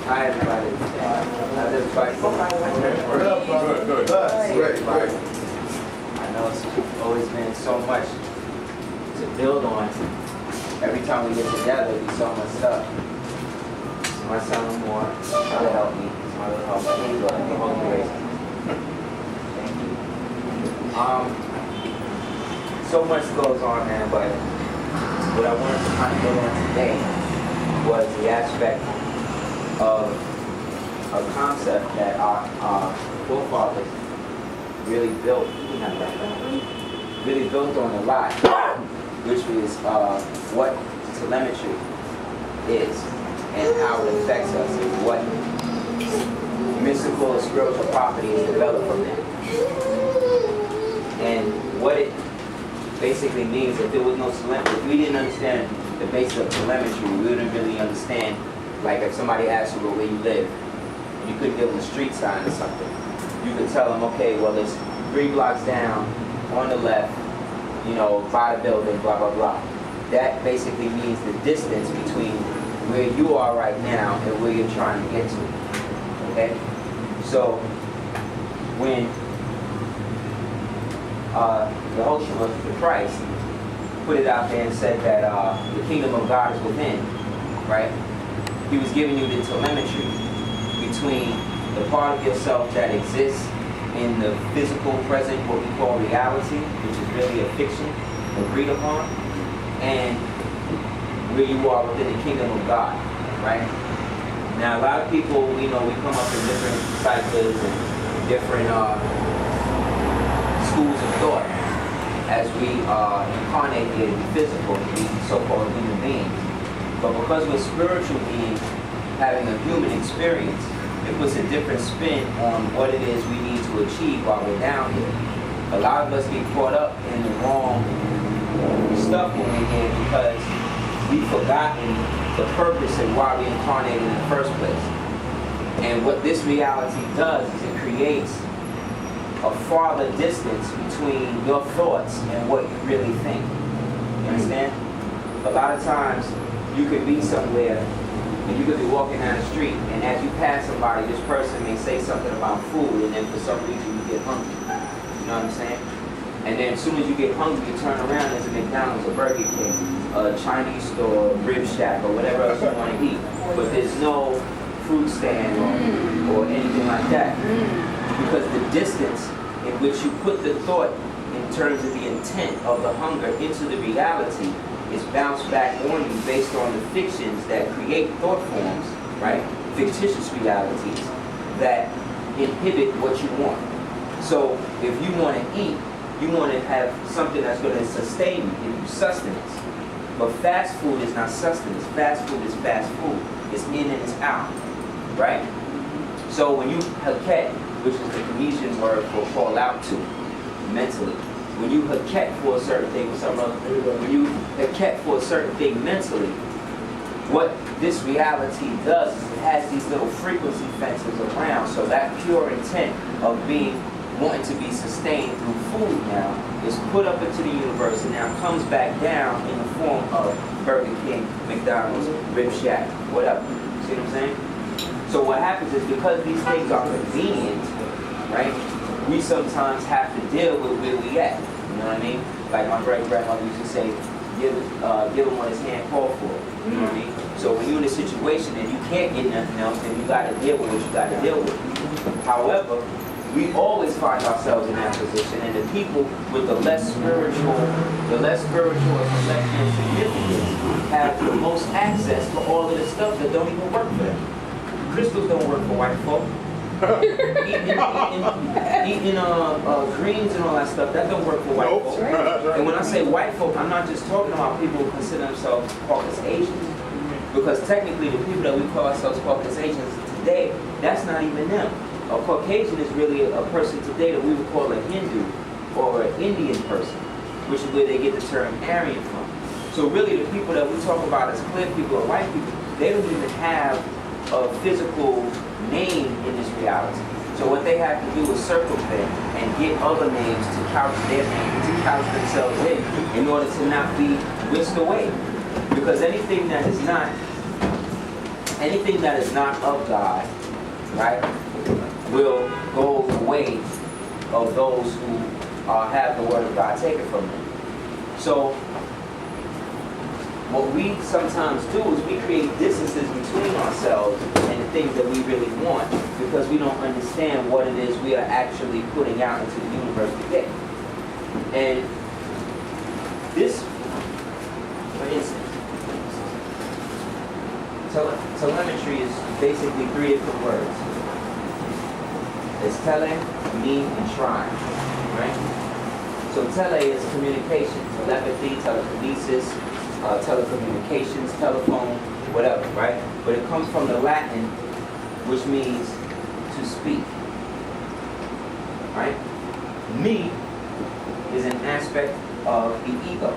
Hi everybody. How's everybody? Good. I know it's always been so much to build on. Every time we get together, we do so much stuff. My son more trying to help me. My little help. Thank you. Thank you. So much goes on, man, but what I wanted to kind of build on today was the aspect of a concept that our forefathers really built on a lot, which is what telemetry is and how it affects us and what mystical or spiritual properties develop from that. And what it basically means, if there was no telemetry, if we didn't understand the basis of telemetry, we wouldn't really understand. Like if somebody asked you where you live, and you couldn't give them a street sign or something, you could tell them, okay, well it's 3 blocks down, on the left, by the building, blah, blah, blah. That basically means the distance between where you are right now and where you're trying to get to. Okay? So, when the host of the Christ put it out there and said that the kingdom of God is within, right? He was giving you the telemetry between the part of yourself that exists in the physical present, what we call reality, which is really a fiction agreed upon, and where you are within the kingdom of God, right? Now, a lot of people, we come up in different cycles and different schools of thought as we incarnate in the physical, the so-called human beings. But because we're spiritual beings having a human experience, it puts a different spin on what it is we need to achieve while we're down here. A lot of us get caught up in the wrong stuff when we're here because we've forgotten the purpose and why we incarnated in the first place. And what this reality does is it creates a farther distance between your thoughts and what you really think. You understand? A lot of times you could be somewhere and you could be walking down the street, and as you pass somebody, this person may say something about food, and then for some reason you get hungry. You know what I'm saying? And then as soon as you get hungry, you turn around, there's a McDonald's, a Burger King, a Chinese store, a Rib Shack, or whatever else you want to eat. But there's no fruit stand or anything like that. Because the distance in which you put the thought in terms of the intent of the hunger into the reality is bounced back on you based on the fictions that create thought forms, right? Fictitious realities that inhibit what you want. So if you want to eat, you want to have something that's going to sustain you, give you sustenance. But fast food is not sustenance. Fast food is fast food. It's in and it's out, right? So when you haket, which is the Tunisian word for fall out to, mentally, when you haket for a certain thing, when you haket for a certain thing mentally, what this reality does is it has these little frequency fences around, so that pure intent of wanting to be sustained through food now is put up into the universe and now comes back down in the form of Burger King, McDonald's, Rib Shack, whatever. See what I'm saying? So what happens is because these things are convenient, right? We sometimes have to deal with where we at. You know what I mean? Like my great-grandmother used to say, give him what his hand called for. You know what I mean? So when you're in a situation and you can't get nothing else, then you got to deal with what you got to deal with. However, we always find ourselves in that position, and the people with the less spiritual or intellectual significance have the most access to all of the stuff that don't even work for them. Crystals don't work for white folk. eating greens and all that stuff, that don't work for white folk. And when I say white folk, I'm not just talking about people who consider themselves Caucasians. Because technically the people that we call ourselves Caucasians today, that's not even them. A Caucasian is really a person today that we would call a Hindu or an Indian person, which is where they get the term Aryan from. So really the people that we talk about as clear people or white people, they don't even have a physical name in this reality. So what they have to do is circumvent and get other names to couch their names, to couch themselves in order to not be whisked away. Because anything that is not anything that is not of God, right, will go the way of those who have the word of God taken from them. So what we sometimes do is we create distances between ourselves and the things that we really want because we don't understand what it is we are actually putting out into the universe to get. And this, for instance, telemetry is basically 3 different words. It's tele, me, and try, right? So tele is communication, telepathy, telekinesis, telecommunications, telephone, whatever, right? But it comes from the Latin, which means to speak, right? Me is an aspect of the ego,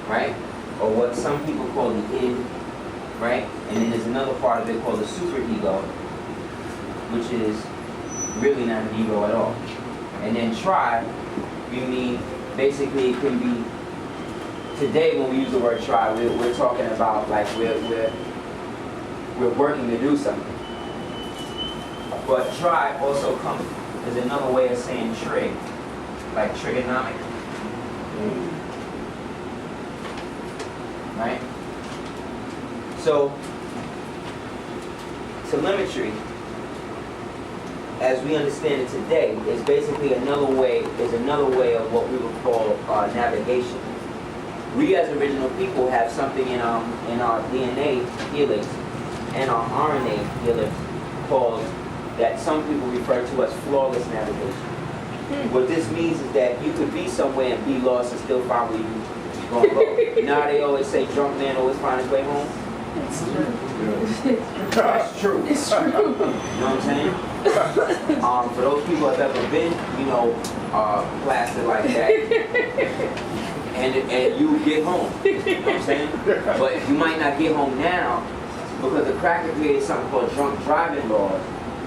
right? Or what some people call the id, right? And then there's another part of it called the superego, which is really not an ego at all. And then try, we mean, basically it can be, today when we use the word try, we're talking about like we're working to do something. But try also comes as another way of saying trig, like trigonomic. Right? So telemetry, as we understand it today, is basically another way of what we would call navigation. We as original people have something in our DNA helix and our RNA helix called, that some people refer to as flawless navigation. What this means is that you could be somewhere and be lost and still find where you're going to go. You know how they always say drunk man always find his way home? It's true. That's true. It's true. You know what I'm saying? For those people who have ever been, blasted like that, and you get home. You know what I'm saying? But you might not get home now because the cracker created something called drunk driving laws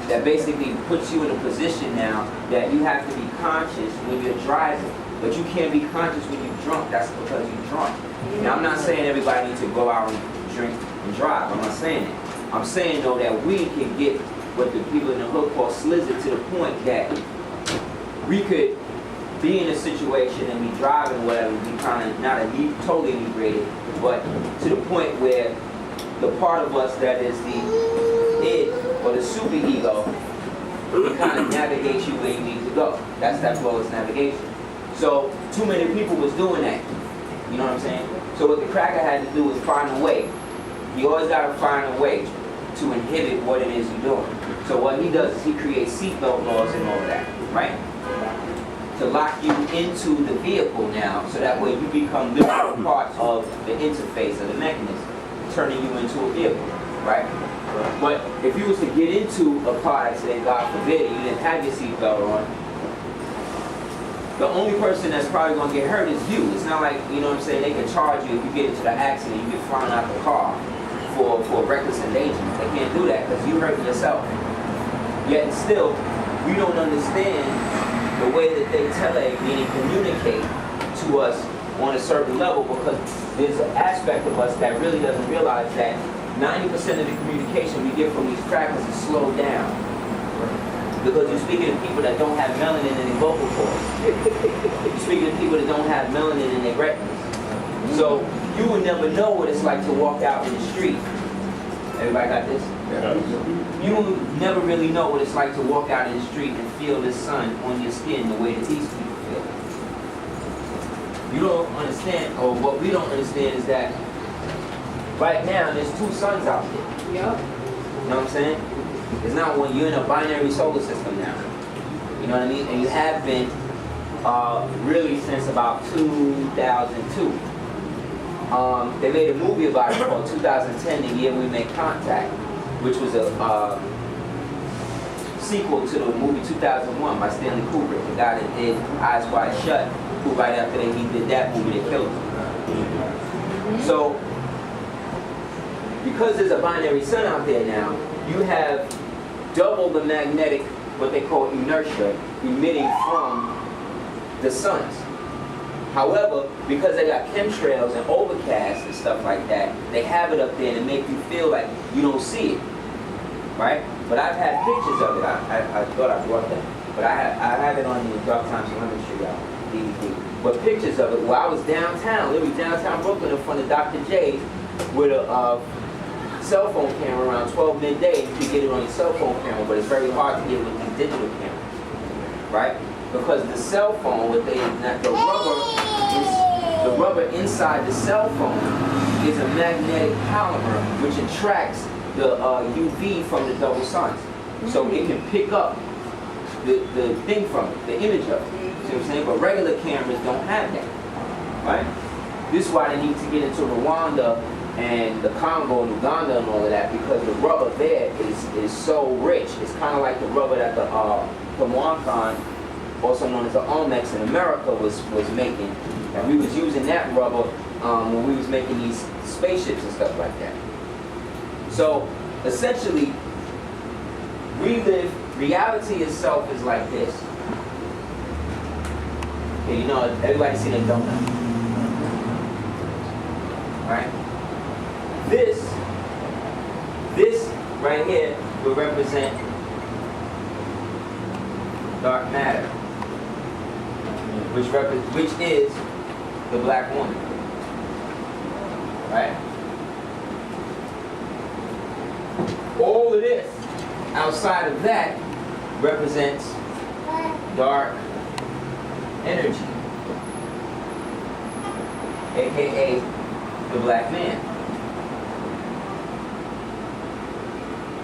that basically puts you in a position now that you have to be conscious when you're driving. But you can't be conscious when you're drunk. That's because you're drunk. Now, I'm not saying everybody needs to go out and drink and drive. I'm not saying it. I'm saying, though, that we can get what the people in the hood call slizzard to the point that we could be in a situation and be driving whatever, be kind of not totally inebriated, but to the point where the part of us that is the id or the superego can kind of navigate you where you need to go. That's that flawless navigation. So too many people was doing that. You know what I'm saying? So what the cracker had to do was find a way. You always got to find a way to inhibit what it is you're doing. So what he does is he creates seatbelt laws and all of that, right? To lock you into the vehicle now, so that way you become literal parts of the interface of the mechanism, turning you into a vehicle, right? But if you was to get into a car accident, God forbid, and you didn't have your seatbelt on, the only person that's probably going to get hurt is you. It's not like, you know what I'm saying, they can charge you if you get into the accident, you get thrown out the car for reckless endangerment. They can't do that because you hurt yourself. Yet still, we don't understand the way that they meaning communicate to us on a certain level, because there's an aspect of us that really doesn't realize that 90% of the communication we get from these crackers is slowed down. Because you're speaking to people that don't have melanin in their vocal cords. You're speaking to people that don't have melanin in their retinas. So you will never know what it's like to walk out in the street. Everybody got this? Yeah. You will never really know what it's like to walk out in the street and feel the sun on your skin the way that these people feel. You don't understand, or what we don't understand is that right now there's 2 suns out there. Yep. You know what I'm saying? It's not one. You're in a binary solar system now. You know what I mean? And you have been really since about 2002. They made a movie about it called 2010, the year we made contact, which was a sequel to the movie 2001 by Stanley Kubrick, the guy that did Eyes Wide Shut, who right after that he did that movie that killed him. So, because there's a binary sun out there now, you have double the magnetic, what they call inertia, emitting from the suns. However, because they got chemtrails and overcast and stuff like that, they have it up there to make you feel like you don't see it, right? But I've had pictures of it. I thought I brought that, but I have it on the Dark Times of Women Street DVD. But pictures of it, while I was downtown, literally downtown Brooklyn, in front of Dr. J's, with a cell phone camera around 12 midday. You can get it on your cell phone camera, but it's very hard to get it with these digital cameras, right? Because the cell phone, the rubber inside the cell phone is a magnetic polymer which attracts the UV from the double suns. So it can pick up the thing from it, the image of it. See what I'm saying? But regular cameras don't have that, right? This is why they need to get into Rwanda and the Congo and Uganda and all of that, because the rubber there is so rich. It's kind of like the rubber that the Mwankan, also known as the Olmex in America, was making. And we was using that rubber when we was making these spaceships and stuff like that. So essentially, reality itself is like this. Okay, you know, everybody seen a donut, right? This right here will represent dark matter, which is the black woman, right? All of this outside of that represents dark energy, aka the black man,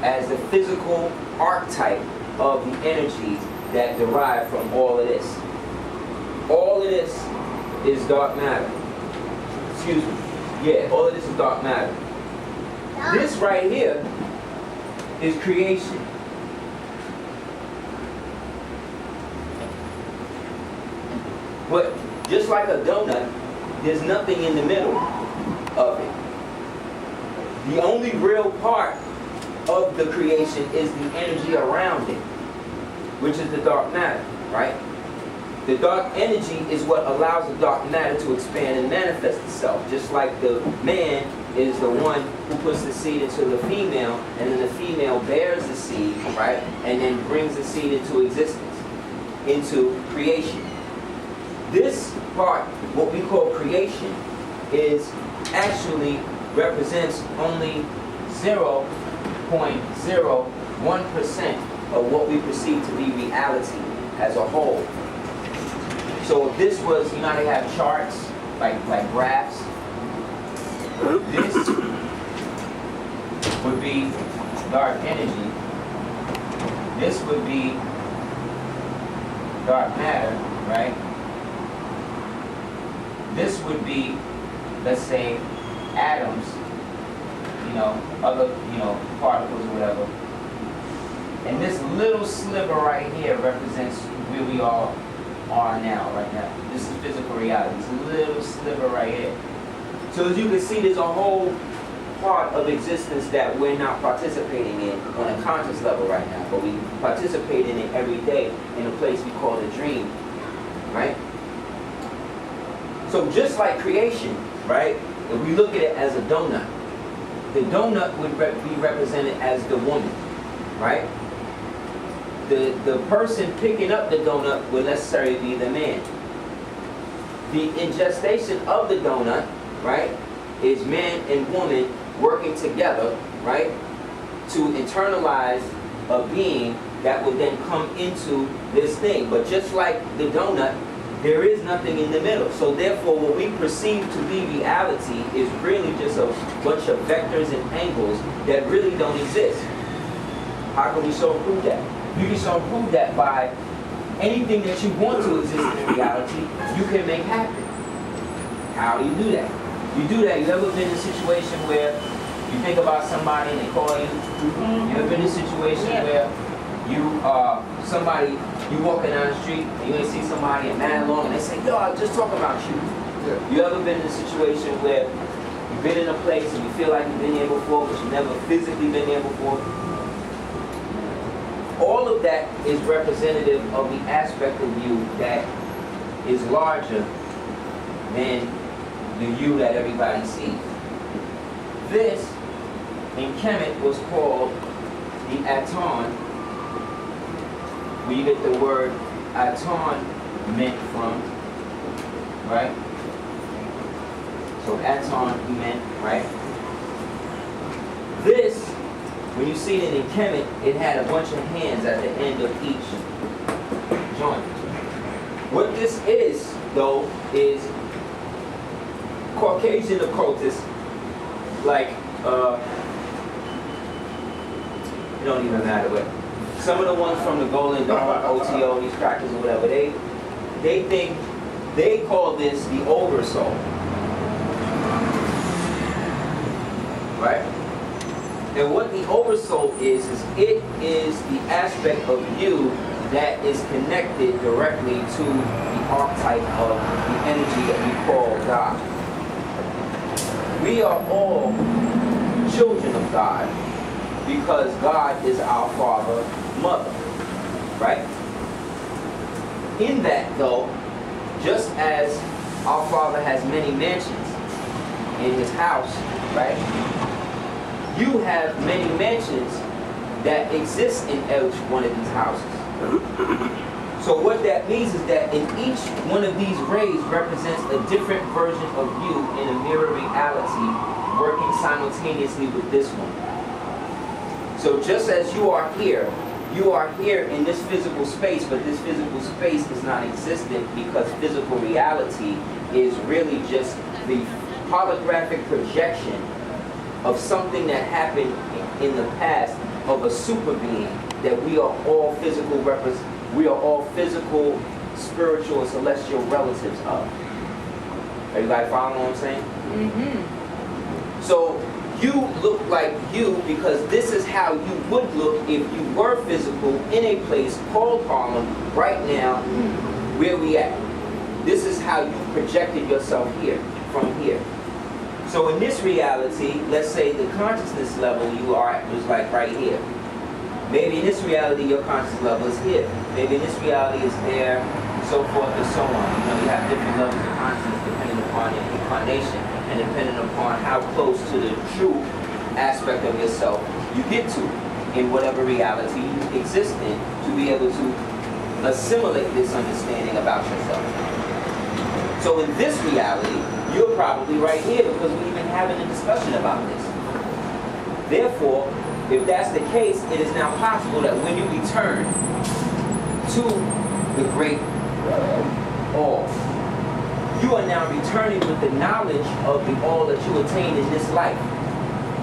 as the physical archetype of the energy that derive from all of this. All of this is dark matter. Excuse me. Yeah, all of this is dark matter. This right here is creation. But just like a donut, there's nothing in the middle of it. The only real part of the creation is the energy around it, which is the dark matter, right? The dark energy is what allows the dark matter to expand and manifest itself, just like the man is the one who puts the seed into the female, and then the female bears the seed, right? And then brings the seed into existence, into creation. This part, what we call creation, is actually represents only 0.01% of what we perceive to be reality as a whole. So if this was, you know how they have charts, like graphs? This would be dark energy. This would be dark matter, right? This would be, let's say, atoms, other, particles or whatever. And this little sliver right here represents where we all are now, right now. This is physical reality. This little sliver right here. So as you can see, there's a whole part of existence that we're not participating in on a conscious level right now, but we participate in it every day in a place we call the dream, right? So just like creation, right? If we look at it as a donut, the donut would be represented as the woman, right? The person picking up the donut would necessarily be the man. The ingestation of the donut, right, is man and woman working together, right, to internalize a being that would then come into this thing. But just like the donut, there is nothing in the middle. So therefore, what we perceive to be reality is really just a bunch of vectors and angles that really don't exist. How can we so prove that? You can so prove that by anything that you want to exist in reality, you can make happen. How do you do that? You do that. You ever been in a situation where you think about somebody and they call you? You ever been in a situation where you walking down the street and you ain't see somebody in mad long and they say, yo, I was just talking about you. Yeah. You ever been in a situation where you've been in a place and you feel like you've been there before, but you've never physically been there before? All of that is representative of the aspect of you that is larger than the you that everybody sees. This, in Kemet, was called the Aton, where you get the word Aton meant from, right? So Aton meant, right? This, when you see it in Kemet, it had a bunch of hands at the end of each joint. What this is, though, is Caucasian occultists, like, it don't even matter, but some of the ones from the Golden Dawn, OTO, these crackers or whatever, they think, they call this the oversoul. Right? And what the oversoul is it is the aspect of you that is connected directly to the archetype of the energy that we call God. We are all children of God because God is our father, mother, right? In that, though, just as our father has many mansions in his house, right? You have many mansions that exist in each one of these houses. So what that means is that in each one of these rays represents a different version of you in a mirror reality working simultaneously with this one. So just as you are here in this physical space, but this physical space is not existent because physical reality is really just the holographic projection of something that happened in the past of a super being that we are all physical spiritual, and celestial relatives of. Everybody following what I'm saying? Mm-hmm. So you look like you because this is how you would look if you were physical in a place called Harlem right now, where we at. This is how you projected yourself here, from here. So in this reality, let's say the consciousness level you are at was like right here. Maybe in this reality your consciousness level is here. Maybe in this reality is there, so forth and so on. You know, you have different levels of consciousness depending upon your incarnation and depending upon how close to the true aspect of yourself you get to in whatever reality you exist in to be able to assimilate this understanding about yourself. So in this reality, you're probably right here because we're even having a discussion about this. Therefore, if that's the case, it is now possible that when you return to the great all, you are now returning with the knowledge of the all that you attained in this life.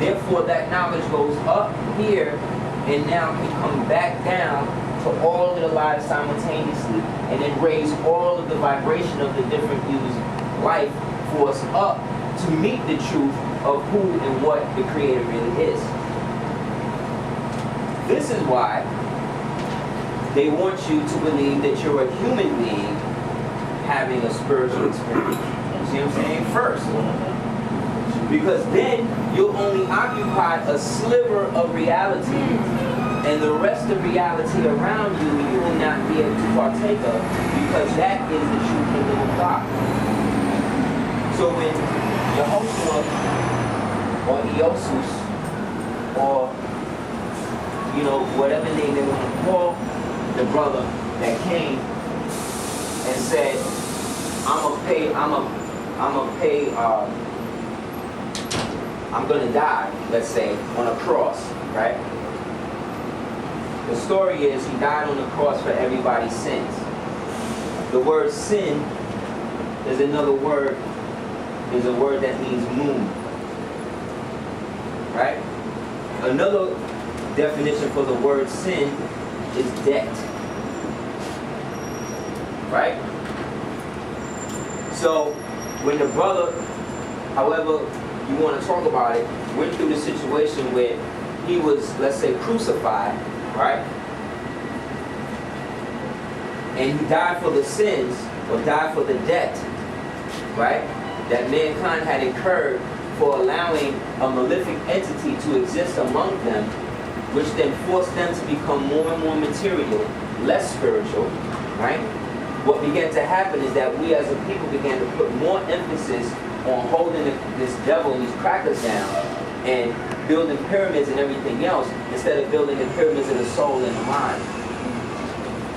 Therefore, that knowledge goes up here and now can come back down to all of the lives simultaneously and then raise all of the vibration of the different views life force up to meet the truth of who and what the Creator really is. This is why they want you to believe that you're a human being having a spiritual experience. You see what I'm saying? First. Because then you'll only occupy a sliver of reality, and the rest of reality around you will not be able to partake of, because that is the true kingdom of God. So when Yehoshua or Iosus or whatever name they want to call the brother that came and said, I'm gonna die, let's say, on a cross, right? The story is he died on the cross for everybody's sins. The word sin is another word, is a word that means moon, right? Another definition for the word sin is debt, right? So when the brother, however you want to talk about it, went through the situation where he was, let's say, crucified, right? And he died for the sins, or died for the debt, right? That mankind had incurred for allowing a malefic entity to exist among them, which then forced them to become more and more material, less spiritual, right? what began to happen is that we as a people began to put more emphasis on holding this devil and these crackers down and building pyramids and everything else instead of building the pyramids of the soul and the mind.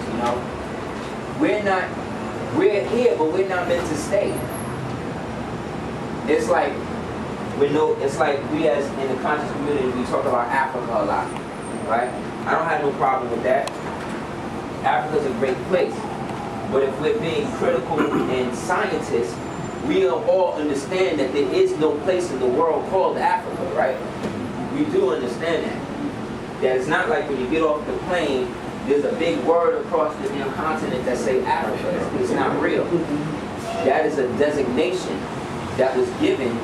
You know? We're here, but we're not meant to stay. It's like we as in the conscious community, we talk about Africa a lot, right? I don't have no problem with that. Africa's a great place. But if we're being critical and scientists, we all understand that there is no place in the world called Africa, right? We do understand that. That it's not like when you get off the plane, there's a big word across the damn continent that say Africa. It's not real. That is a designation that was given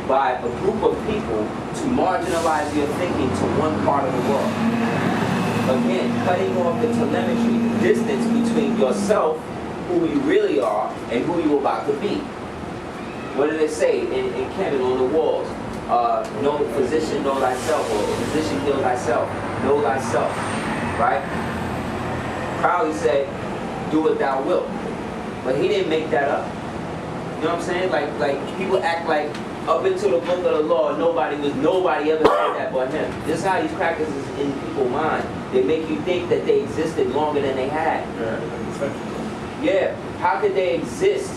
by a group of people to marginalize your thinking to one part of the world. Again, cutting off the telemetry, the distance between yourself, who you really are, and who you're about to be. What do they say in Kemet on the walls? No physician, know thyself, or physician, heal thyself. Know thyself, right? Crowley said, do what thou wilt. But he didn't make that up. You know what I'm saying? Like people act like up into the book of the law, nobody ever said that but him. This is how these crackers is in people's mind. They make you think that they existed longer than they had. Yeah. How could they exist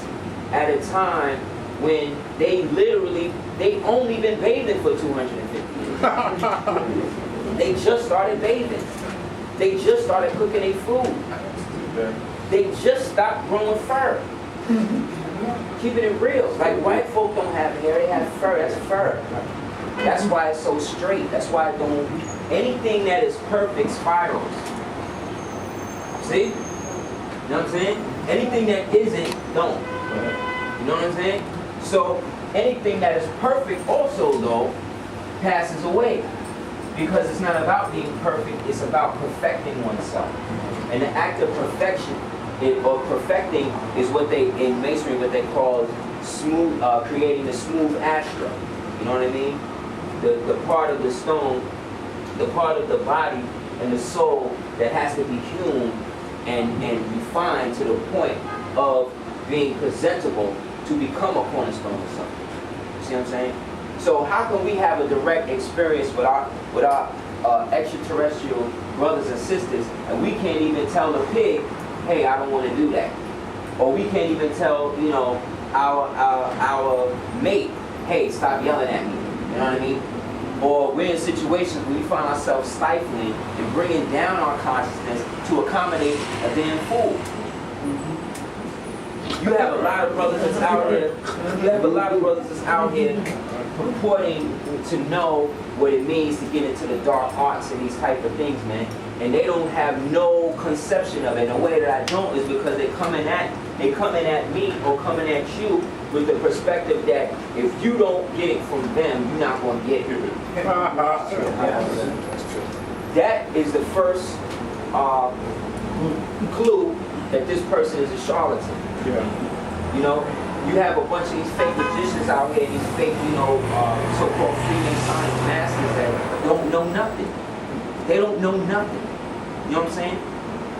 at a time when they only been bathing for 250 years? They just started bathing. They just started cooking their food. They just stopped growing fur. Keeping it real. Like white folk don't have hair, they have fur. That's fur. That's why it's so straight. That's why it don't. Anything that is perfect spirals. See? You know what I'm saying? Anything that isn't, don't. You know what I'm saying? So anything that is perfect also though passes away. Because it's not about being perfect, it's about perfecting oneself. And the act of perfection or perfecting is what they, in masonry, what they call smooth, creating the smooth astra. You know what I mean? The part of the stone, the part of the body and the soul that has to be hewn and refined to the point of being presentable to become a cornerstone or something. You see what I'm saying? So how can we have a direct experience with our extraterrestrial brothers and sisters, and we can't even tell the pig, hey, I don't want to do that. Or we can't even tell, you know, our mate, hey, stop yelling at me. You know what I mean? Or we're in situations where we find ourselves stifling and bringing down our consciousness to accommodate a damn fool. You have a lot of brothers that's out here. You have a lot of brothers that's out here purporting to know what it means to get into the dark arts and these type of things, man. And they don't have no conception of it. And the way that I don't is because they coming at me or coming at you with the perspective that if you don't get it from them, you're not going to get it. That is the first clue that this person is a charlatan. Yeah. You know, you have a bunch of these fake magicians out here, these fake, you know, so-called Freemasonic masters that don't know nothing. They don't know nothing. You know what I'm saying?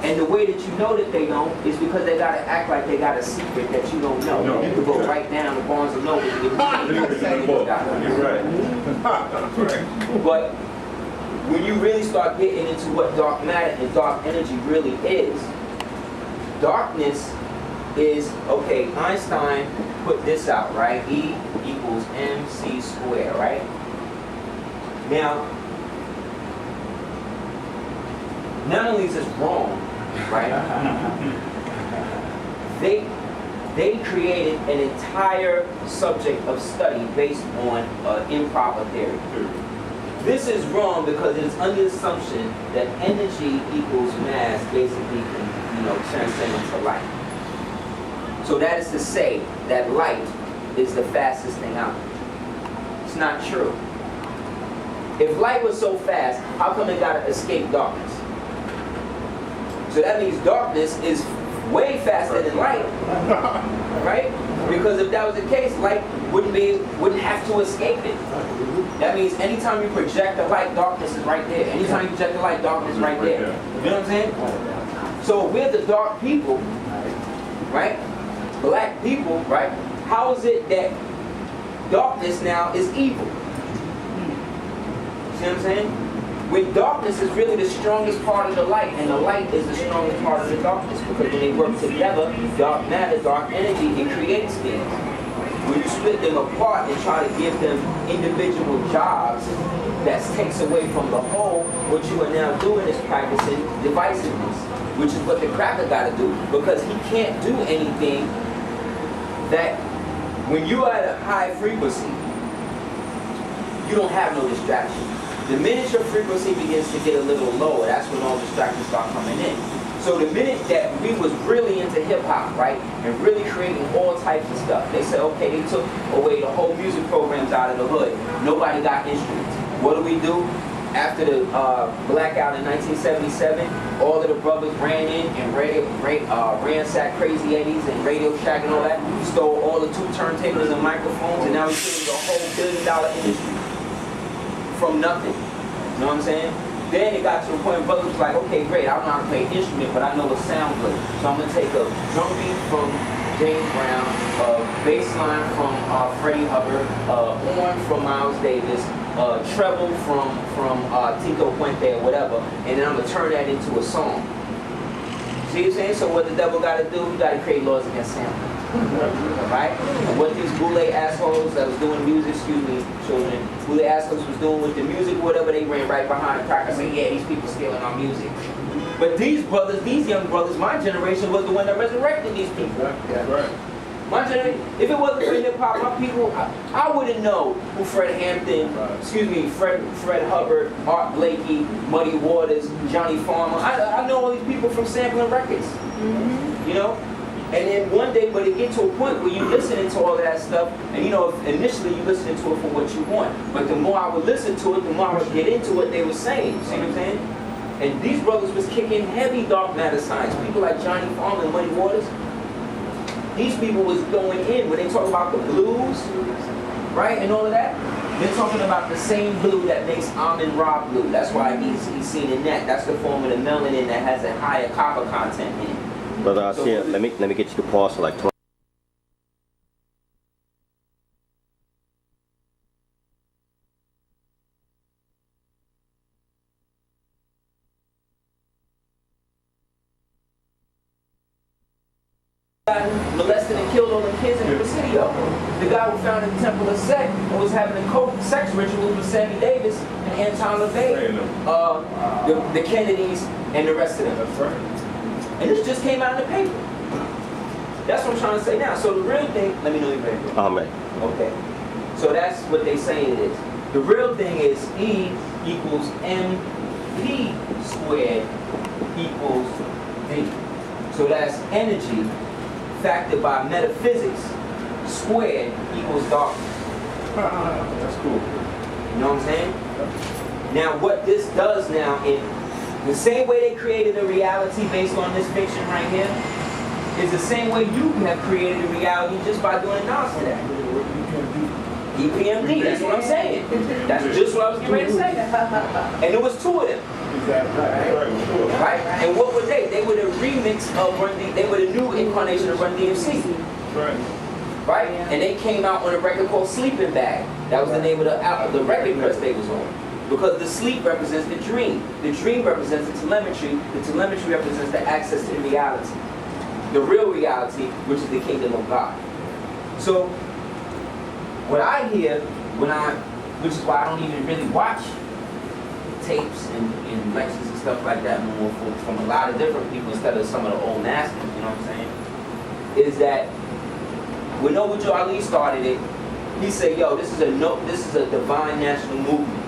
And the way that you know that they don't is because they got to act like they got a secret that you don't know. No. You can go right down to Barnes & Noble and get You're right. But when you really start getting into what dark matter and dark energy really is, darkness is, okay, Einstein put this out, right? E equals mc squared, right? Now, not only is this wrong, right? They created an entire subject of study based on improper theory. This is wrong because it is under the assumption that energy equals mass basically can, you know, transcend into light. So that is to say that light is the fastest thing out there. It's not true. If light was so fast, how come it got to escape darkness? So that means darkness is way faster than light, right? Because if that was the case, light wouldn't have to escape it. That means anytime you project the light, darkness is right there. Anytime you project the light, darkness is right there. You know what I'm saying? So we're the dark people. right? Black people, right? How is it that darkness now is evil? See what I'm saying? When darkness is really the strongest part of the light, and the light is the strongest part of the darkness, because when they work together, dark matter, dark energy, it creates things. When you split them apart and try to give them individual jobs, that takes away from the whole, what you are now doing is practicing divisiveness, which is what the cracker got to do, because he can't do anything that, when you're at a high frequency, you don't have no distraction. The minute your frequency begins to get a little lower, that's when all distractions start coming in. So the minute that we was really into hip-hop, right, and really creating all types of stuff, they said, okay, they took away the whole music programs out of the hood. Nobody got instruments. What do? After the blackout in 1977, all of the brothers ran in and ransacked Crazy Eddie's and Radio Shack and all that, stole all the 2 turntables and microphones, and now we're creating a whole $1 billion industry from nothing. You know what I'm saying? Then it got to the point where brothers was like, okay, great, I don't know how to play an instrument, but I know it sounds good. So I'm going to take a drum beat from James Brown, bass line from Freddie Hubbard, horn from Miles Davis, treble from Tito Puente or whatever, and then I'm going to turn that into a song. See what I'm saying? So what the devil got to do, he got to create laws against sampling. Right? And what these boule assholes that was doing music, excuse me, children, boule assholes was doing with the music, whatever, they ran right behind the cracker saying, yeah, these people stealing our music. But these brothers, these young brothers, my generation was the one that resurrected these people. Yeah, right. My generation, if it wasn't for hip-hop, my people, I wouldn't know who Fred Hampton, Fred Hubbard, Art Blakey, Muddy Waters, Johnny Farmer. I know all these people from sampling records. You know? And then one day, when it get to a point where you listening to all of that stuff, and you know, initially you listening to it for what you want, but the more I would listen to it, the more I would get into what they were saying. See what I'm saying? And these brothers was kicking heavy dark matter science. People like Johnny Farmer and Muddy Waters, these people was going in when they talk about the blues, right, and all of that. They're talking about the same blue that makes Almond Ra blue. That's why he's seen in that. That's the form of the melanin that has a higher copper content in it. Brother Asiya, let me get you to pause for like 20. Molested and killed all the kids in the Presidio. The guy who founded the Temple of Set and was having a sex rituals with Sammy Davis and Anton LaVey, the Kennedys, and the rest of them. That's right. And this just came out in the paper. That's what I'm trying to say now. So the real thing, let me know you're ready. Amen. Okay. So that's what they say it is. The real thing is E equals MP squared equals V. So that's energy factored by metaphysics squared equals darkness. That's cool. You know what I'm saying? Now what this does now, in the same way they created a reality based on this fiction right here, is the same way you have created a reality just by doing a nonce to that. EPMD, that's what I'm saying. That's just what I was getting ready to say. And there was 2 of them. Exactly. Right? And what were they? They were the remix of Run DMC. They were the new incarnation of Run DMC. Right. Right? And they came out on a record called Sleeping Bag. That was the name of the record press they was on. Because the sleep represents the dream. The dream represents the telemetry. The telemetry represents the access to the reality. The real reality, which is the kingdom of God. So, what I hear which is why I don't even really watch tapes and lectures and stuff like that more from a lot of different people instead of some of the old masters, you know what I'm saying? Is that when Noble Ali started it, he said, yo, this is a divine national movement.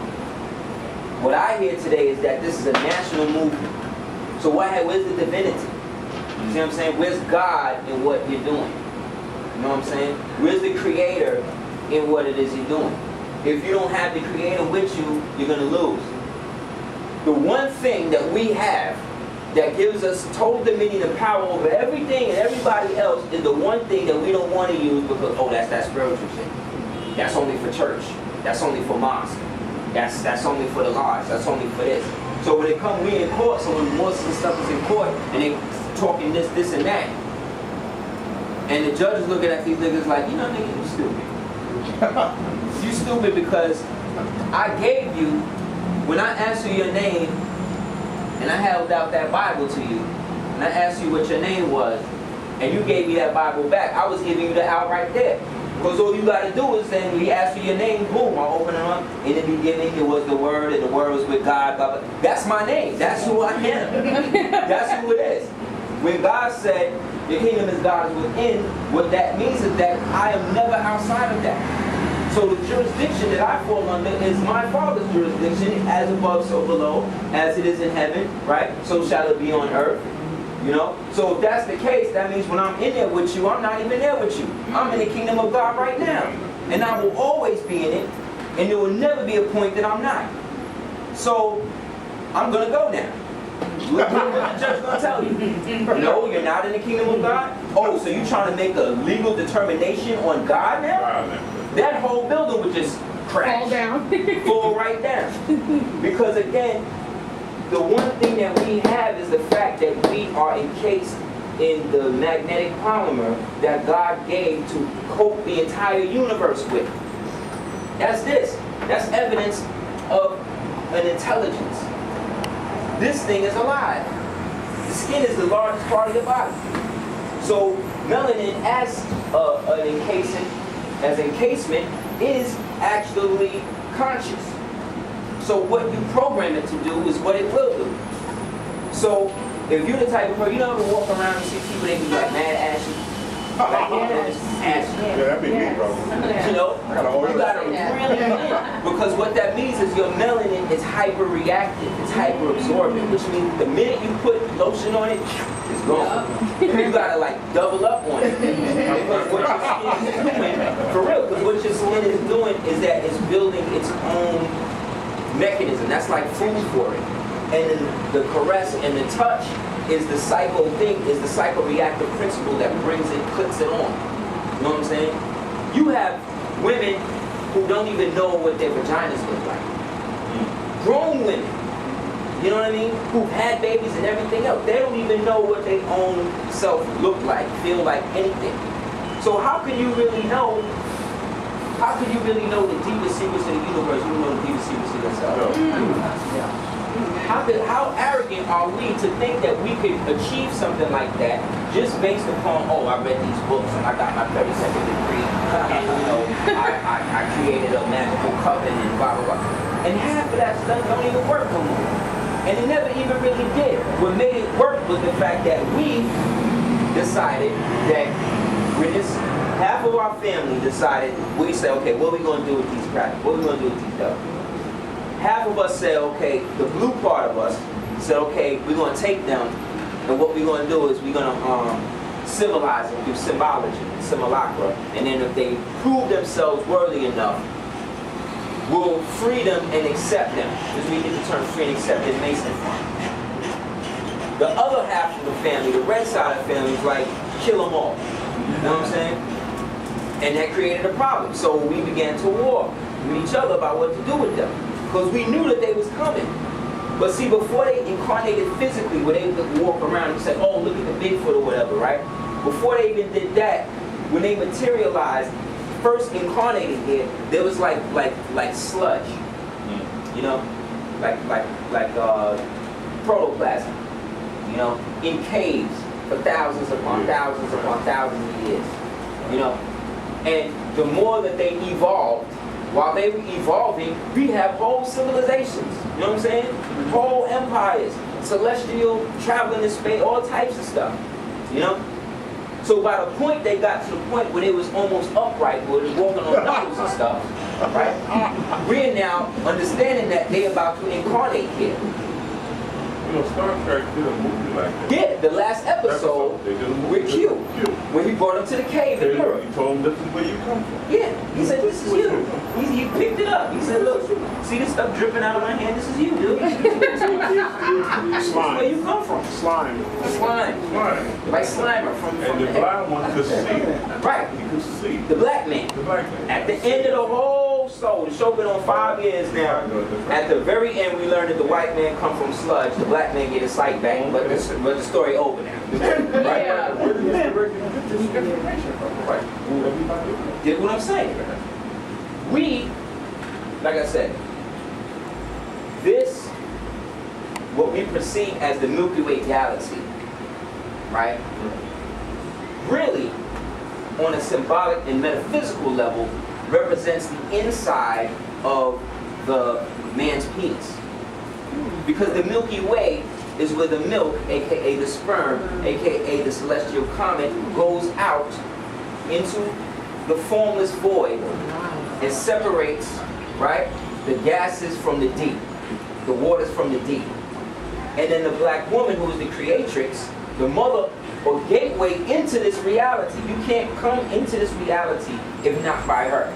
What I hear today is that this is a national movement. So where's the divinity? You see what I'm saying? Where's God in what you're doing? You know what I'm saying? Where's the creator in what it is you're doing? If you don't have the creator with you, you're going to lose. The one thing that we have that gives us total dominion and power over everything and everybody else is the one thing that we don't want to use because, oh, that's that spiritual shit. That's only for church. That's only for mosque. That's only for the lodge. That's only for this. So when it comes, we in court, so when Muslim stuff is in court and they talking this and that, And the judge is looking at these niggas like, you know, nigga, you stupid. You stupid because I gave you, when I answered your name, and I held out that Bible to you, and I asked you what your name was, and you gave me that Bible back, I was giving you the out right there. Because all you got to do is then we ask you your name, boom, I open them up. In the beginning, it was the Word, and the Word was with God, blah, blah. That's my name. That's who I am. That's who it is. When God said, the kingdom is God is within, what that means is that I am never outside of that. So the jurisdiction that I fall under is my Father's jurisdiction, as above, so below, as it is in heaven, right? So shall it be on earth. You know? So if that's the case, that means when I'm in there with you, I'm not even there with you. I'm in the kingdom of God right now. And I will always be in it. And there will never be a point that I'm not. So, I'm going to go now. What the judge going to tell you? No, you're not in the kingdom of God? Oh, so you're trying to make a legal determination on God now? That whole building would just crash. Fall down. Fall right down. Because again, the one thing that we have is the fact that we are encased in the magnetic polymer that God gave to coat the entire universe with. That's this. That's evidence of an intelligence. This thing is alive. The skin is the largest part of your body. So melanin as an encasement is actually conscious. So what you program it to do is what it will do. So if you're the type of person, you know, to walk around and see people, they be like mad ashy. Like, ashy. Yeah, that'd be me, bro. You know, you gotta really, because what that means is your melanin is hyper-reactive, it's hyper-absorbent, which means the minute you put lotion on it, it's gone. You gotta like double up on it. Because what your skin is doing, for real, because what your skin is doing is that it's building its own mechanism. That's like food for it. And then the caress and the touch is the psycho-reactive principle that brings it, clicks it on. You know what I'm saying? You have women who don't even know what their vaginas look like. Grown women, you know what I mean? Who've had babies and everything else. They don't even know what their own self look like, feel like, anything. So how can you really know? How can you really know the deepest secrets of the universe? You don't know the deepest secrets of yourself. How arrogant are we to think that we could achieve something like that just based upon, oh, I read these books and I got my 32nd degree and, you know, I created a magical coven and blah, blah, blah. And half of that stuff don't even work no more. And it never even really did. What made it work was the fact that we decided that with this, half of our family decided, we said, okay, what are we going to do with these cracks? What are we going to do with these devils? Half of us said, okay, the blue part of us said, okay, we're going to take them, and what we're going to do is we're going to civilize them through symbology, simulacra, and then if they prove themselves worthy enough, we'll free them and accept them, because we get the term free and accept in Mason. The other half of the family, the red side of the family, is like, kill them all. You know what I'm saying? And that created a problem. So we began to war with each other about what to do with them. Because we knew that they was coming. But see, before they incarnated physically, where they would walk around and say, oh, look at the Bigfoot or whatever, right? Before they even did that, when they materialized, first incarnated here, there was like sludge. You know? Like protoplasm. You know? In caves for thousands upon thousands upon thousands of years. You know? And the more that they evolved, while they were evolving, we have whole civilizations, you know what I'm saying? Whole empires, celestial, traveling in space, all types of stuff, you know? So by the point they got to the point where they was almost upright, where they were walking on knuckles and stuff, right? We're now understanding that they're about to incarnate here. You know, Star Trek did a movie like that. Yeah, the last episode with Q, when he brought him to the cave in Europe. He told him this is where you come from. Yeah, he said, this is you. He picked it up. He said, look, see this stuff dripping out of my hand? This is you, dude. This is where you come from. Slime. Slime. Like Slimer from And the blind one could see. Right. He could see. The black man. The black man. At the end of the whole slow. The show been on 5 years now. At the very end, we learned that the white man come from sludge, the black man get his sight back, but the story over now. Right? Yeah. Where did this information from? Right. Get what I'm saying? We, like I said, this, what we perceive as the Milky Way galaxy, right? Really, on a symbolic and metaphysical level, represents the inside of the man's penis. Because the Milky Way is where the milk, aka the sperm, aka the celestial comet, goes out into the formless void and separates, right, the gases from the deep, the waters from the deep. And then the black woman, who is the creatrix, the mother or gateway into this reality. You can't come into this reality if not by her.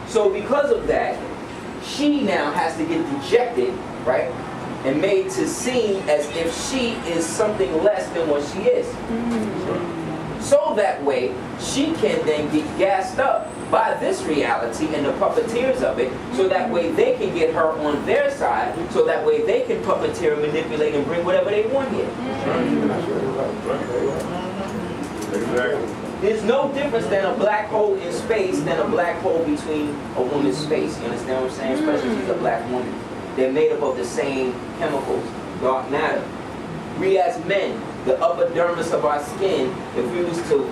So because of that, she now has to get dejected, right, and made to seem as if she is something less than what she is. So that way, she can then get gassed up by this reality and the puppeteers of it, so that way they can get her on their side, so that way they can puppeteer and manipulate and bring whatever they want here. Exactly. There's no difference than a black hole in space than a black hole between a woman's space. You understand what I'm saying? Especially if she's a black woman. They're made up of the same chemicals, dark matter. We as men, the upper dermis of our skin, if we was to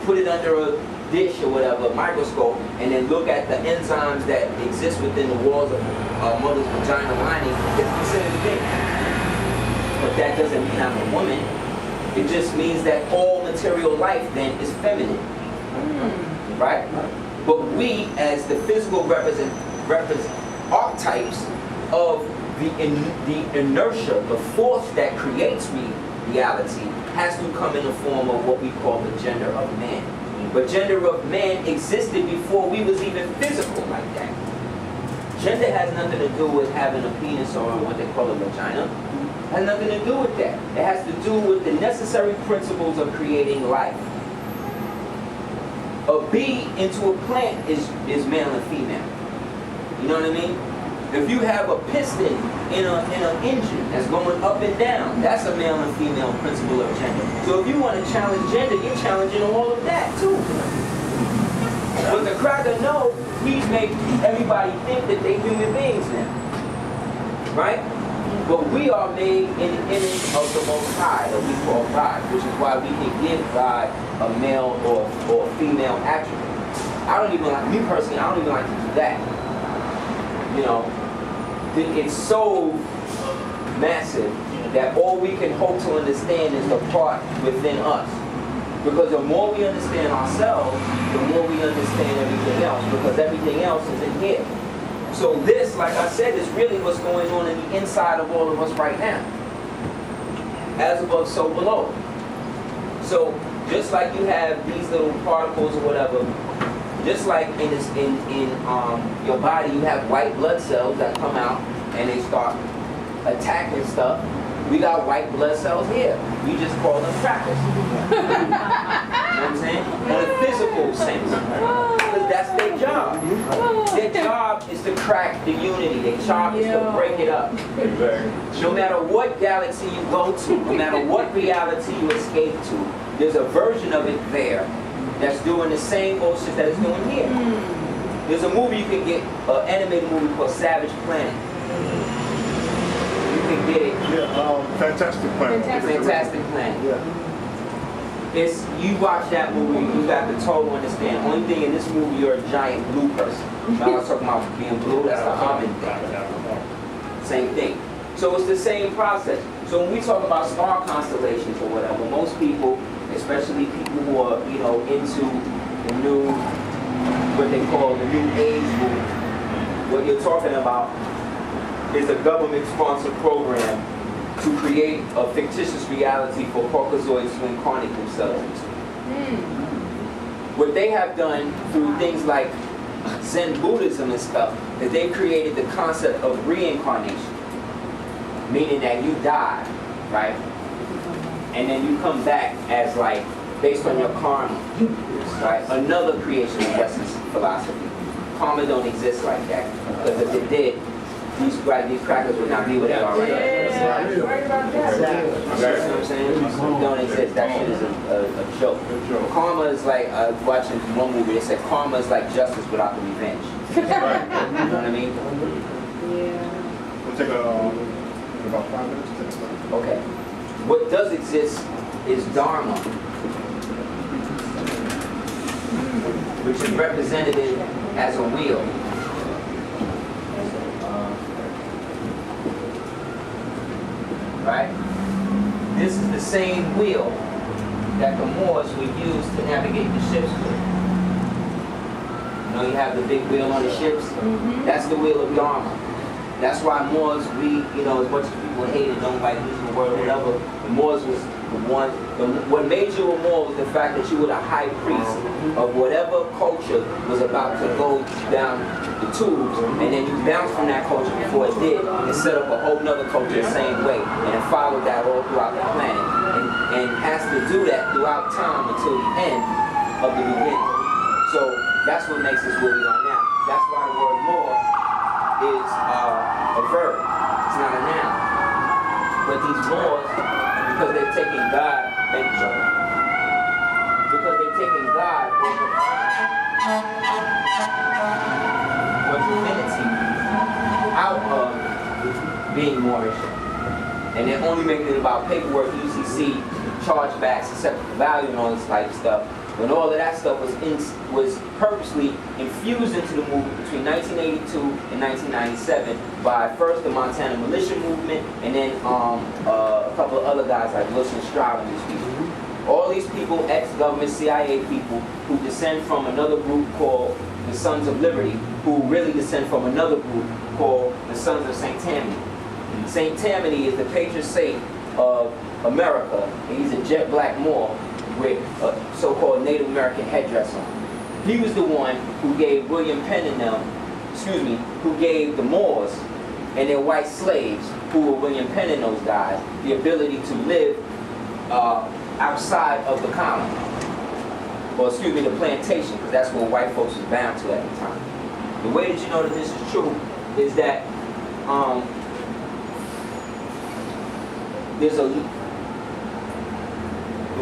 put it under a dish or whatever, a microscope, and then look at the enzymes that exist within the walls of a mother's vagina lining, it's the same thing. But that doesn't mean I'm a woman. It just means that all material life then is feminine. Right? But we, as the physical represent archetypes of the inertia, the force that creates reality, has to come in the form of what we call the gender of man. But gender of man existed before we was even physical like that. Gender has nothing to do with having a penis or what they call a vagina. It has nothing to do with that. It has to do with the necessary principles of creating life. A bee into a plant is male and female. You know what I mean? If you have a piston in an engine that's going up and down, that's a male and female principle of gender. So if you want to challenge gender, you're challenging all of that too. But the cracker knows he's making everybody think that they're human beings now. Right? But we are made in the image of the Most High, that we call God, which is why we can give God a male or female attribute. I don't even like, me personally, I don't even like to do that. You know, it's so massive that all we can hope to understand is the part within us. Because the more we understand ourselves, the more we understand everything else, because everything else is in here. So this, like I said, is really what's going on in the inside of all of us right now. As above, so below. So just like you have these little particles or whatever, just like in your body, you have white blood cells that come out and they start attacking stuff. We got white blood cells here. We just call them crackers. You know what I'm saying? In a physical sense. Because that's their job. Their job is to crack the unity. Their job is to break it up. No matter what galaxy you go to, no matter what reality you escape to, there's a version of it there that's doing the same bullshit that it's doing here. There's a movie you can get, an animated movie called Savage Planet. You can get it. Yeah, Fantastic Planet. Fantastic Planet. Yeah. It's, you watch that movie, you got the total understand. Only thing in this movie, you're a giant blue person. Now I was talking about being blue, that's the almond thing. Same thing. So it's the same process. So when we talk about star constellations or whatever, most people, especially people who are, you know, into the new, what they call the new age movement, what you're talking about is a government-sponsored program to create a fictitious reality for Caucasoids to incarnate themselves into. What they have done through things like Zen Buddhism and stuff is they created the concept of reincarnation, meaning that you die, right? And then you come back as, like, based on your karma, right? Another creation of Western philosophy. Karma don't exist like that. Because if it did, these crackers would not be what they are right now. You know what I'm saying? It don't exist. That shit is a joke. Karma is like, watching one movie, they said karma is like justice without the revenge. You know what I mean? Yeah. We'll take about 5 minutes. Okay. What does exist is Dharma, which is represented as a wheel. Right? This is the same wheel that the Moors would use to navigate the ships with. You know, you have the big wheel on the ships. That's the wheel of Dharma. That's why Moors, as much as people hate it, don't like using the word or whatever, the Moors was the one, what made you a Moor was the fact that you were the high priest of whatever culture was about to go down the tubes, and then you bounced from that culture before it did, and set up a whole nother culture the same way, and it followed that all throughout the planet, and has to do that throughout time until the end of the beginning. So that's what makes us where we are now. That's why the word Moor is a verb. It's not a noun. But these Moors, because they're taking God, or divinity out of being Moorish, and they're only making it about paperwork, UCC, chargebacks, acceptable value, and all this type of stuff. When all of that stuff was purposely infused into the movement between 1982 and 1997 by first the Montana Militia Movement, and then a couple of other guys like Wilson Stroud and these people. All these people, ex-government CIA people, who descend from another group called the Sons of Liberty, who really descend from another group called the Sons of St. Tammany. St. Tammany is the patron saint of America, and he's a jet black Moor with a so-called Native American headdress on. He was the one who gave William Penn and them, who gave the Moors and their white slaves, who were William Penn and those guys, the ability to live outside of the colony. Or the plantation, because that's what white folks was bound to at the time. The way that you know that this is true is that the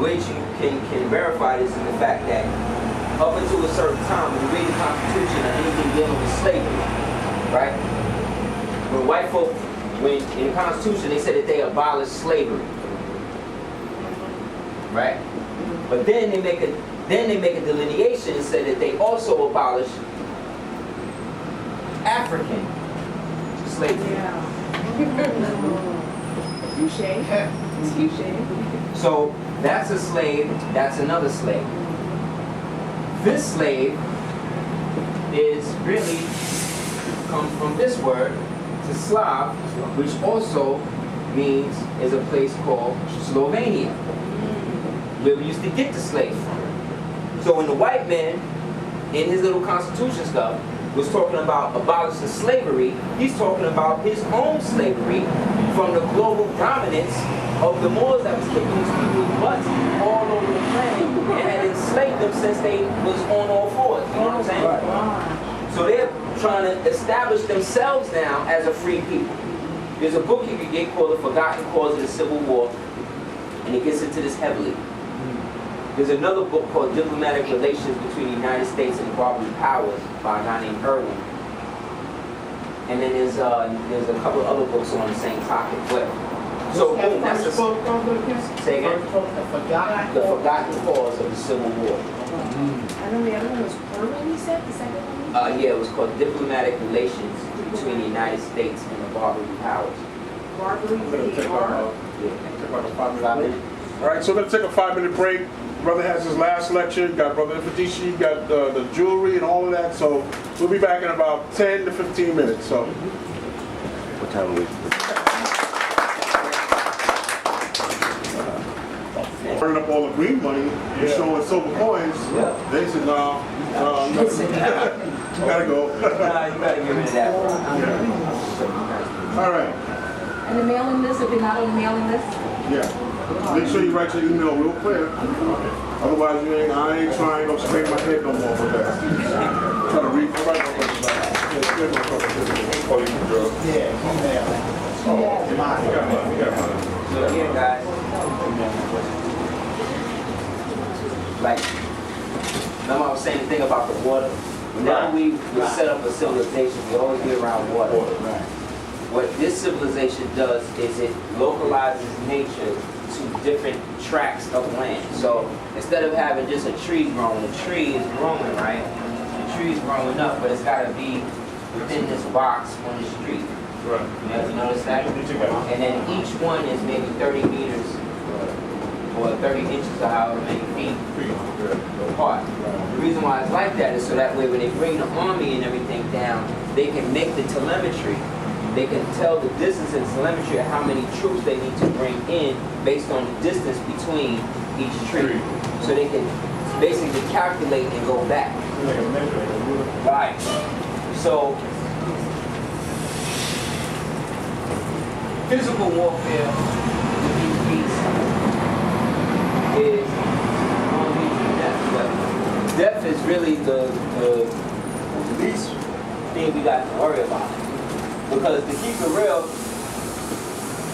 way you can verify this is the fact that up until a certain time, when you read the Constitution or anything dealing with slavery, right? When white folk, in the Constitution, they said that they abolished slavery, right? But then they make a delineation and say that they also abolished African slavery. So that's a slave, that's another slave. This slave is really comes from this word, to Slav, which also means is a place called Slovenia, where we used to get the slaves from. So when the white man, in his little constitution stuff, was talking about abolishing slavery, he's talking about his own slavery from the global dominance of the Moors that was kicking these people's butts all over the planet and had enslaved them since they was on all fours. You know what I'm saying? Right. So they're trying to establish themselves now as a free people. There's a book you can get called The Forgotten Cause of the Civil War, and it gets into this heavily. There's another book called Diplomatic Relations Between the United States and the Barbary Powers by a guy named Irwin. And then there's a couple of other books on the same topic. But so boom, that's the say again. The Forgotten Cause of the Civil War. I know the other one was Irwin, you said? The second one? Yeah, it was called Diplomatic Relations Between the United States and the Barbary Powers. Barbary, Take about a 5 minute break. All right, so we're going to take a 5-minute break. Brother has his last lecture. Got Brother Ifadishi, got the jewelry and all of that. So we'll be back in about 10 to 15 minutes. So. What time are we? Burning up all the green money and showing silver coins. Yeah. They said, no, you gotta go. Nah, you gotta get rid of that. Yeah. All right. And the mailing list, if you're not on the mailing list? Yeah. Make sure you write your email real clear. Otherwise, I ain't trying to scrape my head no more with that. Try to read. Oh, you can draw. Yeah, email. Oh, you got mine. You got mine. So again, guys, like, remember I was saying the thing about the water? Whenever we set up a civilization, we always be around water. What this civilization does is it localizes nature to different tracts of land. So instead of having just a tree growing, the tree is growing, right? The tree is growing up, but it's got to be within this box on the street. Right. You notice that? And then each one is maybe 30 meters or 30 inches or however many feet apart. The reason why it's like that is so that way when they bring the army and everything down, they can make the telemetry. They can tell the distance and telemetry of how many troops they need to bring in based on the distance between each tree. So they can basically calculate and go back. Right. So physical warfare with these beasts is going to lead to death. But death is really the least thing we got to worry about. Because to keep it real,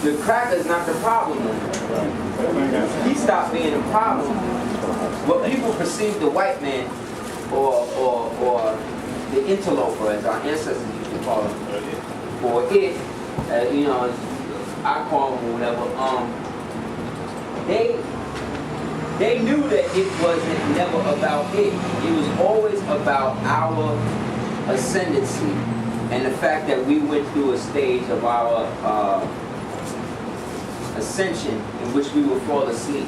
the cracker is not the problem anymore. He stopped being a problem. What people perceive the white man or the interloper, as our ancestors used to call him, or it, I call them whatever. They knew that it wasn't never about it. It was always about our ascendancy and the fact that we went through a stage of our ascension in which we would fall asleep.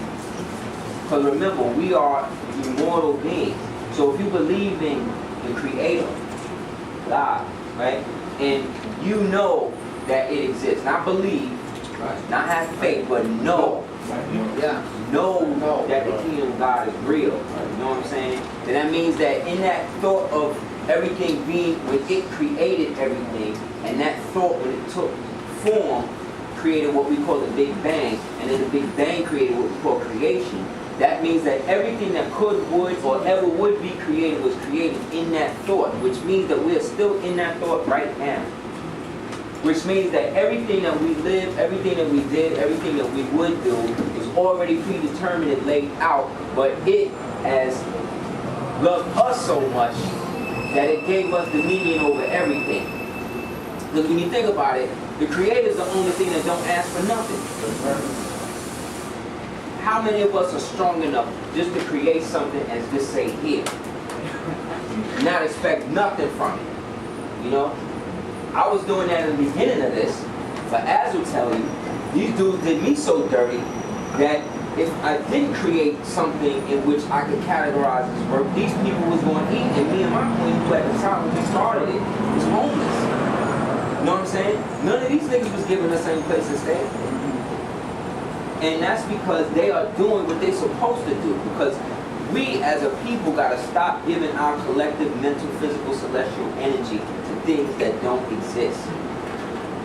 Because remember, we are immortal beings. So if you believe in the Creator, God, right, and you know that it exists, not believe, not have faith, but know. Know that the kingdom of God is real. You know what I'm saying? And that means that in that thought of everything being, when it created everything, and that thought when it took form, created what we call the Big Bang, and then the Big Bang created what we call creation. That means that everything that could, would, or ever would be created was created in that thought, which means that we are still in that thought right now. Which means that everything that we live, everything that we did, everything that we would do is already predetermined and laid out, but it has loved us so much that it gave us dominion over everything. Because when you think about it, the Creator is the only thing that don't ask for nothing. How many of us are strong enough just to create something and just say here? Not expect nothing from it. You know? I was doing that in the beginning of this, but as will tell you, these dudes did me so dirty that if I didn't create something in which I could categorize as work, these people was going to eat, and me and my queen, who at the time when we started it, was homeless. You know what I'm saying? None of these niggas was giving us any place to stay. And that's because they are doing what they're supposed to do. Because we as a people got to stop giving our collective mental, physical, celestial energy to things that don't exist.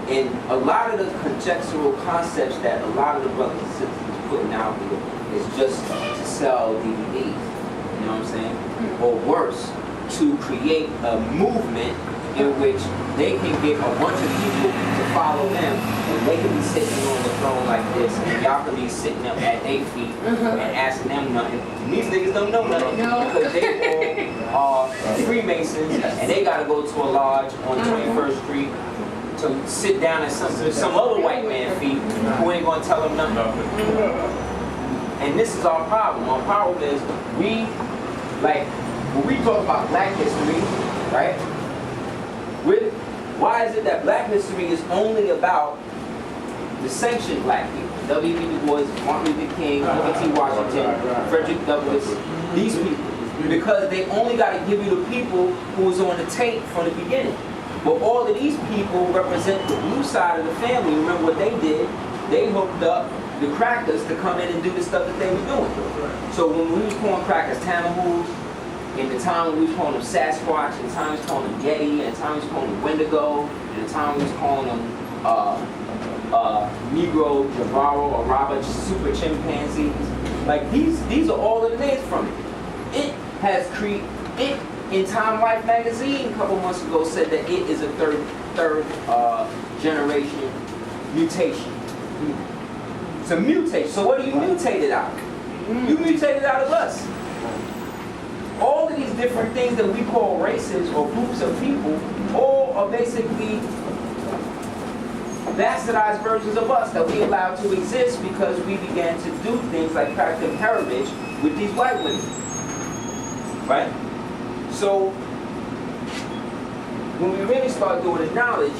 And a lot of the conjectural concepts that a lot of the brothers and sisters are putting out here is just to sell DVDs. You know what I'm saying? Or worse, to create a movement in which they can get a bunch of people to follow them, and they can be sitting on the throne like this, and y'all can be sitting up at their feet and asking them nothing. And these niggas don't know nothing because they all are Freemasons, and they gotta go to a lodge on 21st Street to sit down at some other white man's feet who ain't gonna tell them nothing. And this is our problem. Our problem is when we talk about black history, right? Why is it that black history is only about the sanctioned black people? W.E.B. Du Bois, Martin Luther King, Booker T. Washington, Frederick Douglass, these people. Because they only got to give you the people who was on the tape from the beginning. But all of these people represent the blue side of the family. Remember what they did? They hooked up the crackers to come in and do the stuff that they were doing. So when we was calling crackers Tamahus, in the time when we was calling them Sasquatch, in the time we was calling them Yeti, in the time we was calling them Wendigo, in the time we was calling them Negro, Jabaro, Araba, super chimpanzees. Like these are all the names from it. It has it in Time Life magazine a couple months ago said that it is a third generation mutation. It's a mutation. So what do you mutate it out? You mutate it out of us. All of these different things that we call races or groups of people, all are basically bastardized versions of us that we allowed to exist because we began to do things like practice heritage with these white women. Right? So, when we really start doing the knowledge,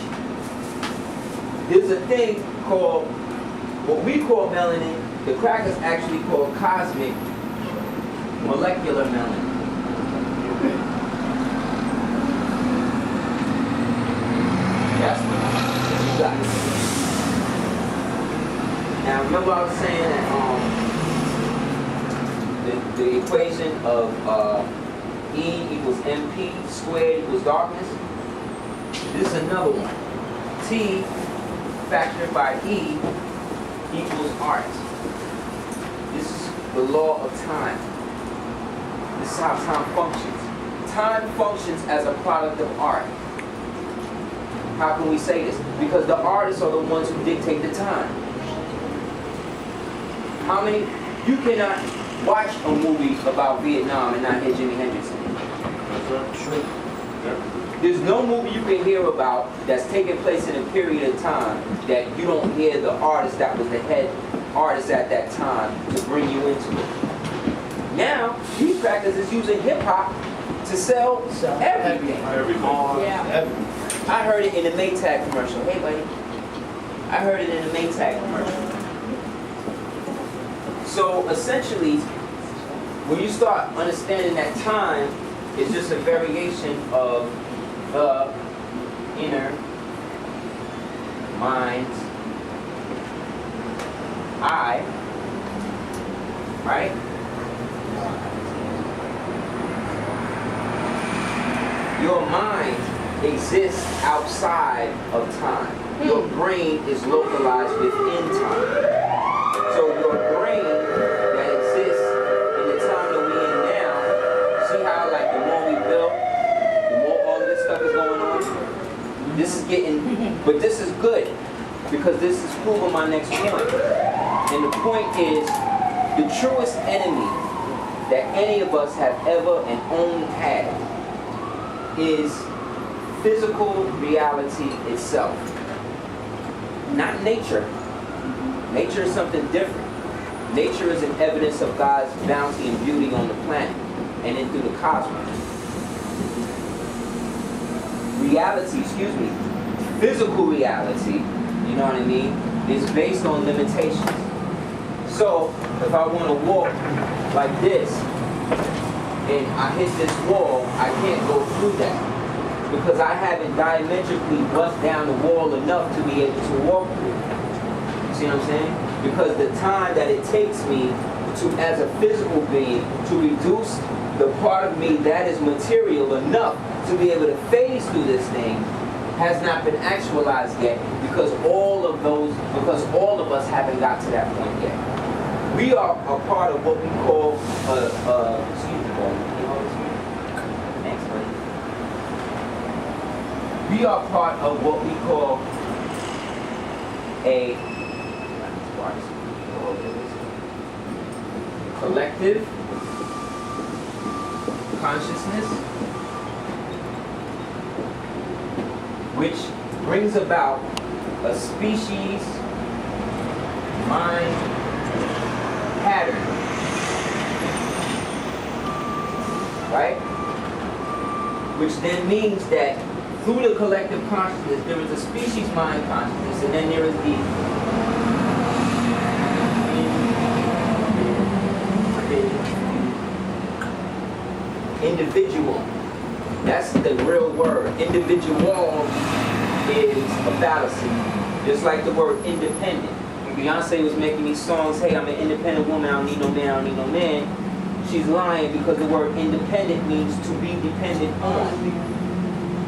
there's a thing called, what we call melanin, the crackers actually call cosmic molecular melanin. That's what you got. Now remember I was saying that the equation of E equals MP squared equals darkness. This is another one. T factored by E equals art. This is the law of time. This is how time functions. Time functions as a product of art. How can we say this? Because the artists are the ones who dictate the time. How many? You cannot watch a movie about Vietnam and not hear Jimi Hendrix in it. There's no movie you can hear about that's taking place in a period of time that you don't hear the artist that was the head artist at that time to bring you into it. Now, these crackers is using hip-hop to sell everything. Yeah. I heard it in the Maytag commercial. Hey, buddy. I heard it in the Maytag commercial. So, essentially, when you start understanding that time is just a variation of the inner mind's eye, right? Your mind exists outside of time. Your brain is localized within time. So your brain that exists in the time that we're in now, see how like the more we build, the more all of this stuff is going on? This is getting, but this is good because this is proving my next point. And the point is, the truest enemy that any of us have ever and only had is physical reality itself. Not nature. Nature is something different. Nature is an evidence of God's bounty and beauty on the planet and then through the cosmos. Reality, physical reality, you know what I mean, is based on limitations. So, if I want to walk like this, and I hit this wall, I can't go through that. Because I haven't diametrically bust down the wall enough to be able to walk through it. See what I'm saying? Because the time that it takes me to, as a physical being, to reduce the part of me that is material enough to be able to phase through this thing has not been actualized yet because all of us haven't got to that point yet. We are a part of what we call we are part of what we call a collective consciousness, which brings about a species mind pattern, right? Which then means that through the collective consciousness, there is a species mind consciousness, and then there is the individual. That's the real word. Individual is a fallacy. Just like the word independent. When Beyonce was making these songs, hey, I'm an independent woman, I don't need no man, I don't need no man. She's lying because the word independent means to be dependent on.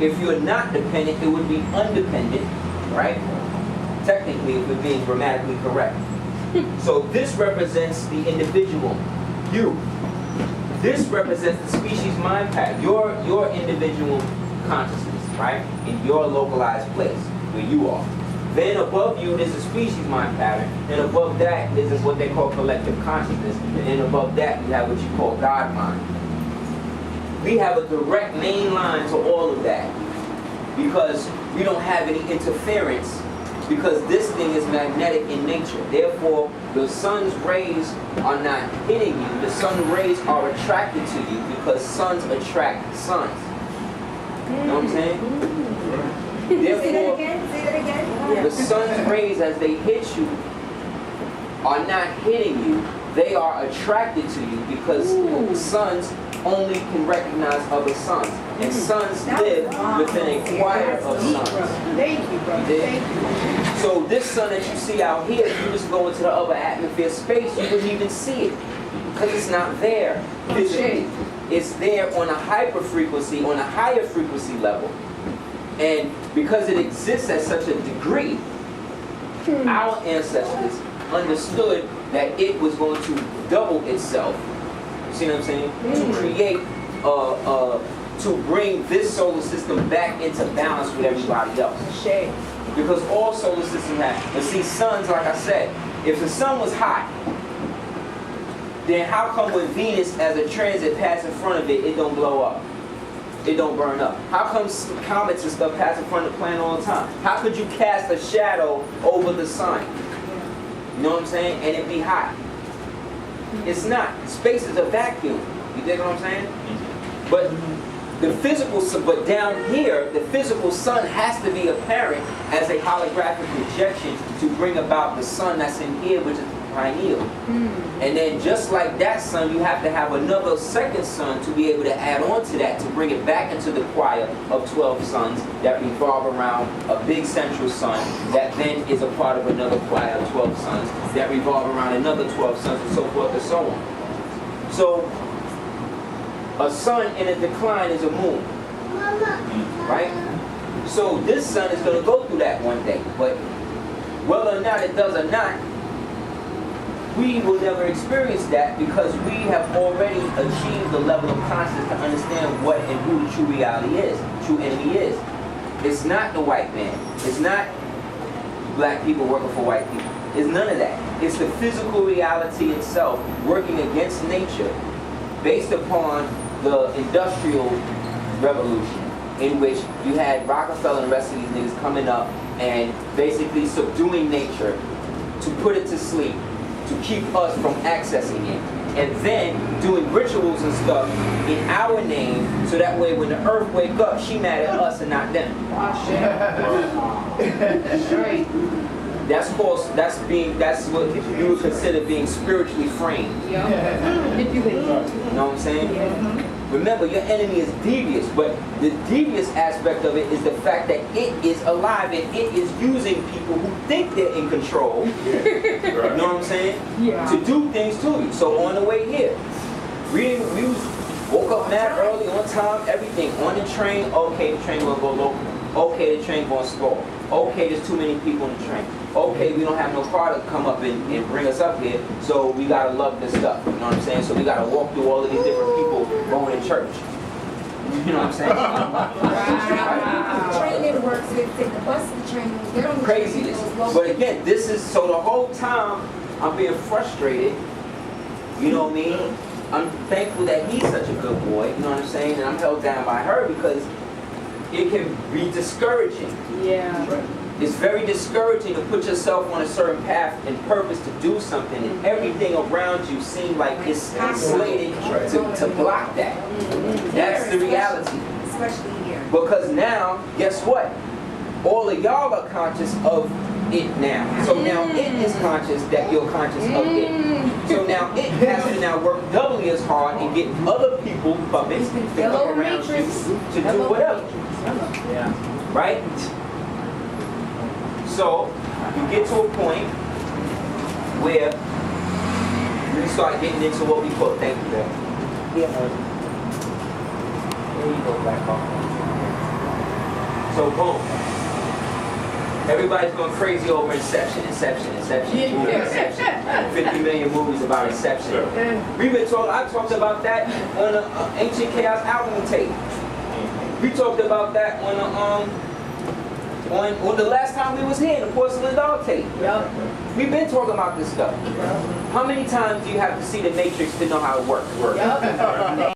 If you're not dependent, it would be undependent, right? technically, if we're being grammatically correct. So this represents the individual, you. This represents the species mind pattern, your individual consciousness, right? In your localized place, where you are. Then above you, there's a species mind pattern. And above that is what they call collective consciousness. And then above that, you have what you call God mind. We have a direct main line to all of that because we don't have any interference, because this thing is magnetic in nature. Therefore, the sun's rays are not hitting you. The sun's rays are attracted to you because suns attract suns. You know what I'm saying? Therefore, Say that again. the sun's rays, as they hit you, are not hitting you. They are attracted to you because suns only can recognize other suns. And suns live within a choir of suns. Thank you, bro. Thank you. So this sun that you see out here, if you just go into the other atmosphere space, you wouldn't even see it because it's not there physically. It's there on a hyper frequency, on a higher frequency level. And because it exists at such a degree, our ancestors understood that it was going to double itself. You see what I'm saying? To create, to bring this solar system back into balance with everybody else. Because all solar systems have. But see, suns, like I said, if the sun was hot, then how come when Venus as a transit pass in front of it, it don't blow up? It don't burn up? How come comets and stuff pass in front of the planet all the time? How could you cast a shadow over the sun? You know what I'm saying? And it be hot. It's not. Space is a vacuum. You dig what I'm saying? But the physical, but down here, the physical sun has to be apparent as a holographic projection to bring about the sun that's in here, which is the pineal. And then just like that sun, you have to have another second sun to be able to add on to that, to bring it back into the choir of 12 suns that revolve around a big central sun that then is a part of another choir of 12 suns that revolve around another 12 suns and so forth and so on. So a sun in a decline is a moon, right? So this sun is going to go through that one day, but whether or not it does or not, we will never experience that because we have already achieved the level of consciousness to understand what and who the true reality is, true enemy is. It's not the white man. It's not black people working for white people. It's none of that. It's the physical reality itself working against nature based upon the industrial revolution, in which you had Rockefeller and the rest of these niggas coming up and basically subduing nature to put it to sleep, to keep us from accessing it, and then doing rituals and stuff in our name, so that way when the earth wake up, she mad at us and not them. That's what you would consider being spiritually framed. You know what I'm saying? Remember, your enemy is devious, but the devious aspect of it is the fact that it is alive and it is using people who think they're in control, you know what I'm saying? To do things to you. So on the way here, we woke up mad early, on time, everything. On the train, okay, the train gonna go local. Okay, the train gonna stall. Okay, there's too many people on the train. Okay, we don't have no car to come up and bring us up here, so we gotta love this stuff. You know what I'm saying? So we gotta walk through all of these different people going to church. You know what I'm saying? The train didn't work, so they take the bus and the train. Get on the Craziness. But again, this is, so the whole time I'm being frustrated, you know what I mean? I'm thankful that he's such a good boy, you know what I'm saying? And I'm held down by her because it can be discouraging. It's very discouraging to put yourself on a certain path and purpose to do something, and everything around you seems like it's slated to block that. That's the reality. Especially here. Because now, guess what? All of y'all are conscious of it now. So now it is conscious that you're conscious of it. So now it has to now work doubly as hard and get other people, puppets, to come around you to do whatever. Right? So, you get to a point where we start getting into what we call, thank you, there you go, back off. So, boom. Everybody's going crazy over Inception. 50 million movies about Inception. We've been talking, I talked about that on the Ancient Chaos album tape. We talked about that on the last time we was here, the Porcelain Doll tape. Yep. We've been talking about this stuff. How many times do you have to see the Matrix to know how it works? Yep.